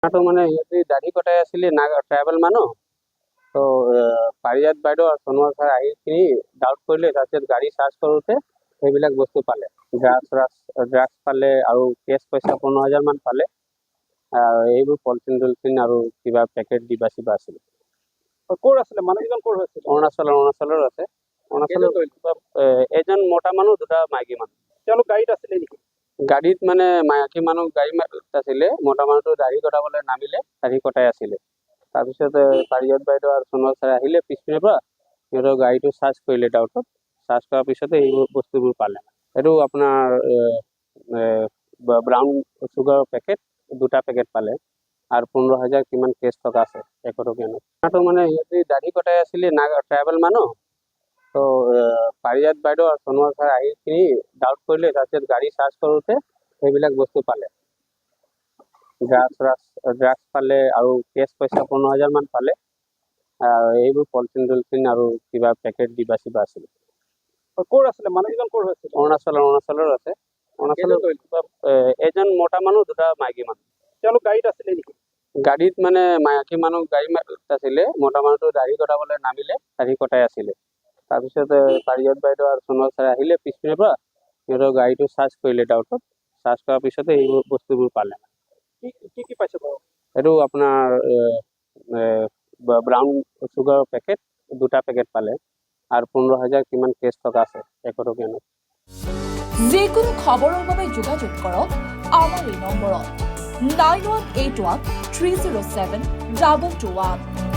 তো মানে সিহঁতি দাঢ়ি কটাই আছিলে ট্ৰাইবেল মানুহ। তো পাৰিজাত বাইদেউ আৰু সোণোৱাল ছাৰ আহি কিনি ডাউট কৰিলে, তাৰপিছত গাড়ী চাৰ্জ কৰোঁতে সেইবিলাক বস্তু পালে, ড্ৰাগছ পালে আৰু কেছ পইচা 15,000 মান পালে। এইবোৰ পলিথিন আৰু কিবা পেকেট দিবা চিবা আছিলে। ক'ৰ আছিলে মানুহজন? ক'ৰ হৈছিল? অৰুণাচলৰ আছে। এজন মতা মানুহ, দুটা মাইকী মানুহ। তেওঁলোক গাড়ীত আছিলে নেকি? গাড়ীত মানে মাইকী মানুহ গাড়ী আছিলে, মতা মানুহটো দাঢ়ি কটাবলৈ নামিলে, দাঢ়ি কটাই আছিলে। তাৰপিছত পাৰিজাত বাইদেউ আৰু সোণোৱাল ছাৰ আহিলে পিছপিনৰ পৰা, সিহঁতৰ গাড়ীটো চাৰ্জ কৰিলে ডাউটত। চাৰ্জ কৰাৰ পিছতে এইবোৰ বস্তুবোৰ পালে। এইটো আপোনাৰ ব্ৰাউন চুগাৰৰ পেকেট, দুটা পেকেট পালে আৰু 15,000 কিমান কেছ টকা আছে, 100 টকীয়া নোট। তো মানে সিহঁতি দাঢ়ি কটাই আছিলে ট্ৰাইবেল মানুহ। তো পাৰিজাত বাইদেউ আৰু সোণোৱাল ছাৰ আহি কিনি ডাউট কৰিলে, তাৰপিছত গাড়ী চাৰ্জ কৰোঁতে সেইবিলাক বস্তু পালে, ড্ৰাগছ পালে আৰু কেছ পইচা 15,000 মান পালে। এইবোৰ পলিথিন আৰু কিবা পেকেট দিবা চিবা আছিলে। ক'ৰ আছিলে মানুহজন? ক'ৰ হৈছিল? অৰুণাচলৰ আছে। এজন মতা মানুহ, দুটা মাইকী মানুহ। তেওঁলোক গাড়ীত আছিলে নেকি? গাড়ীত মানে মাইকী মানুহ গাড়ী আছিলে, মতা মানুহটো দাঢ়ি কটাবলৈ নামিলে, দাঢ়ি কটাই আছিলে। তাৰপিছত পাৰিজাত বাইদেউ আৰু সোণোৱাল ছাৰ আহিলে পিছপিনৰ পৰা, সিহঁতৰ গাড়ীটো চাৰ্জ কৰিলে ডাউটত। চাৰ্জ কৰাৰ পিছতে এইবোৰ বস্তুবোৰ পালে। কি পাইছে বাৰু? এইটো আপোনাৰ ব্ৰাউন চুগাৰৰ পেকেট, দুটা পেকেট পালে আৰু 15,000 কিমান কেছ টকা আছে, 100 টকীয়া নোট। যিকোনো খবৰৰ বাবে যোগাযোগ কৰক আমাৰ এই নম্বৰত 9181 307 221।